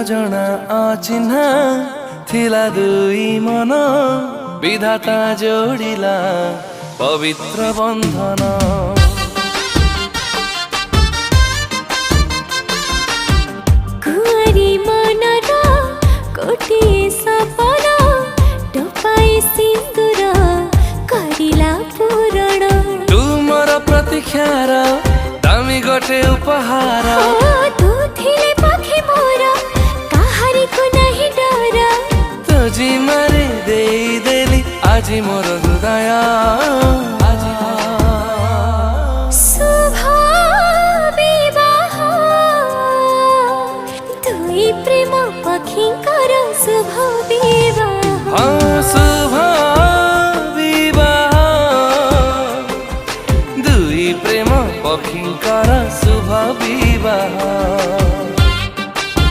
जना अचिन्हा थिला दुई मन विधाता जोडिला पवित्र बन्धन। कुआरी मन र कोटिए सपना टपाई सिन्दूर करिला पूरण। तुमर प्रतीक्षार दामी गोटे उपहार तू थिले पखी मोर काहारीको नहीं डर। तुझी मारे देली आज मोर हृदय। शुभ विवाह दुई प्रेम पखीଙ୍କର शुभ विवाह।